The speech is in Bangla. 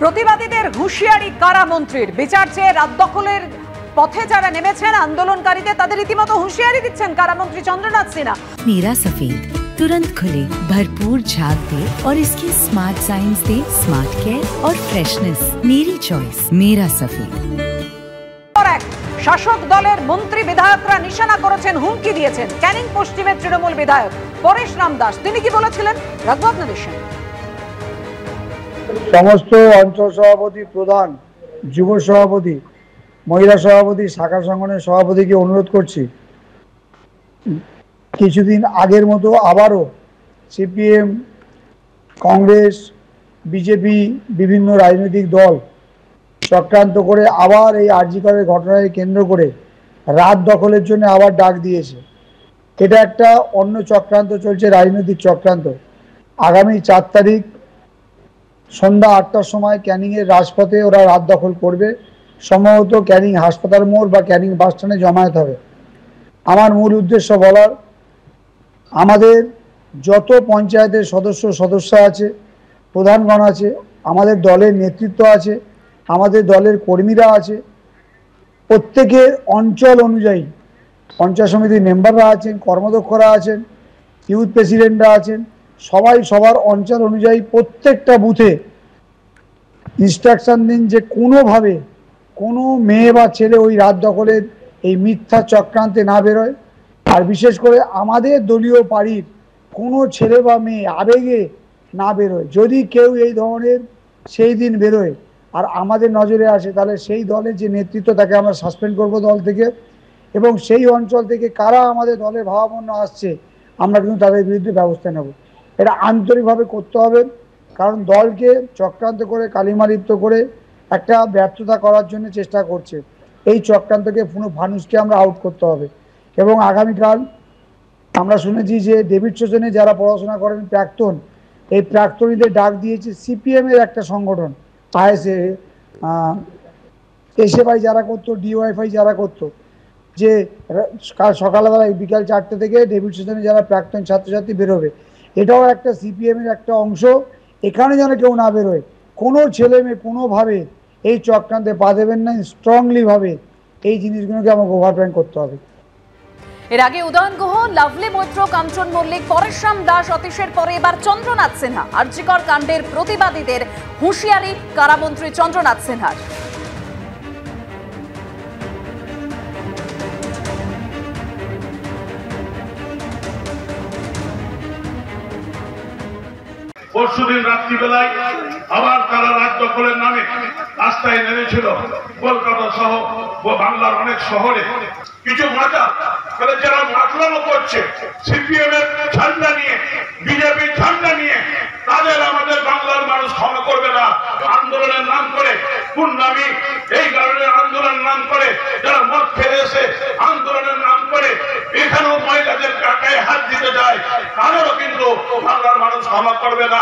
প্রতিবাদীদের হুঁশিয়ারি কারামন্ত্রীর, বিচার চেয়ে রাত দখলের পথে যারা নেমেছেন আন্দোলনকারীদের তাদের রীতিমতো হুঁশিয়ারি দিচ্ছেন কারামন্ত্রী চন্দ্রনাথ সিনহা। नीरा सफेद तुरंत खुले, भरपूर झाग दे और इसकी स्मार्ट साइंस दे स्मार्ट केयर और फ्रेशनेस। मेरी चॉइस मेरा सफेद। শাসক দলের মন্ত্রী বিধায়করা নিশানা করেছেন, হুমকি দিয়েছেন ক্যানিং পশ্চিমের তৃণমূল বিধায়ক পরেশ রাম দাস। তিনি কি বলেছিলেন রাখবো আপনাদের সঙ্গে। সমস্ত অঞ্চল সভাপতি, প্রধান, যুব সভাপতি, মহিলা সভাপতি, শাখা সংগঠনের সভাপতিকে অনুরোধ করছি, কিছুদিন আগের মতো আবারও সিপিএম, কংগ্রেস, বিজেপি, বিভিন্ন রাজনৈতিক দল চক্রান্ত করে আবার এই আরজি করের ঘটনাকে কেন্দ্র করে রাত দখলের জন্য আবার ডাক দিয়েছে। এটা একটা অন্য চক্রান্ত চলছে, রাজনৈতিক চক্রান্ত। আগামী 4 তারিখ সন্ধ্যা 8টার সময় ক্যানিংয়ের রাজপথে ওরা রাত দখল করবে। সম্ভবত ক্যানিং হাসপাতাল মোড় বা ক্যানিং বাস স্ট্যান্ডে জমায়েত হবে। আমার মূল উদ্দেশ্য বলার, আমাদের যত পঞ্চায়েতের সদস্য আছে, প্রধানগণ আছে, আমাদের দলের নেতৃত্ব আছে, আমাদের দলের কর্মীরা আছে, প্রত্যেকের অঞ্চল অনুযায়ী পঞ্চায়েত সমিতির মেম্বাররা আছেন, কর্মদক্ষরা আছেন, ইউথ প্রেসিডেন্টরা আছেন, সবাই সবার অঞ্চল অনুযায়ী প্রত্যেকটা বুথে ইনস্ট্রাকশন দিন যে কোনোভাবে কোনো মেয়ে বা ছেলে ওই রাত দখলের এই মিথ্যা চক্রান্তে না বেরোয়। আর বিশেষ করে আমাদের দলীয় পার্টির কোনো ছেলে বা মেয়ে আবেগে না বেরোয়। যদি কেউ এই ধরনের সেই দিন বেরোয় আর আমাদের নজরে আসে, তাহলে সেই দলের যে নেতৃত্ব তাকে আমরা সাসপেন্ড করব দল থেকে, এবং সেই অঞ্চল থেকে কারা আমাদের দলের ভাবাপন্ন আসছে আমরা কিন্তু তাদের বিরুদ্ধে ব্যবস্থা নেব। এটা আন্তরিকভাবে করতে হবে, কারণ দলকে চক্রান্ত করে কালিমালিপ্ত করে একটা ব্যর্থতা করার জন্য চেষ্টা করছে। এই চক্রান্তকে ফানুসকে আমরা আউট করতে হবে। এবং আগামীকাল আমরা শুনেছি যে ডেভিড সোজনে যারা পড়াশোনা করেন প্রাক্তন, এই প্রাক্তনীদের ডাক দিয়েছে সিপিএমের একটা সংগঠন, আইএসএ, এসএফআই যারা করতো, ডিওয়াইফআই যারা করতো, যে কাল সকালবেলায় বিকাল 4টে থেকে ডেভিড সোজনে যারা প্রাক্তন ছাত্রছাত্রী বেরোবে। এটাও একটা সিপিএমের একটা অংশ। এখানে যেন কেউ না বেরোয়, কোনো ছেলে মেয়ে কোনোভাবে এই চক্রান্তে পা দেবেন না। স্ট্রংলিভাবে এই জিনিসগুলোকে আমাকে ওভারপ্ল্যান করতে হবে। এর আগে উদয়ন গুহ, লাভলি মৈত্র, কাঞ্চন মল্লিক, পরেশ রাম দাস, অতীশের পরে এবার চন্দ্রনাথ সিনহা। আরজিকর কাণ্ডের প্রতিবাদীদের হুঁশিয়ারি কারামন্ত্রী চন্দ্রনাথ সিনহার। পরশুদিন রাত্রিবেলায় আবার তারা রাত দখলের নামে রাস্তায় নেমেছিল। কলকাতা সহ বাংলার অনেক শহরে কিছু মাথা যারা মাতলামো করছে সিপিএম এর ঝান্ডা নিয়ে, বিজেপির ঝান্ডা নিয়ে, তাদের আমাদের বাংলার মানুষ ক্ষমা করবে না। আন্দোলনের নাম করে পূর্ণামী, এই কারণে আন্দোলনের নাম করে যারা মদ ফেলে এসে আন্দোলনের নাম করে এখানেও মহিলাদের গায়ে হাত দিতে যায়, তাদেরও কিন্তু বাংলার মানুষ ক্ষমা করবে না।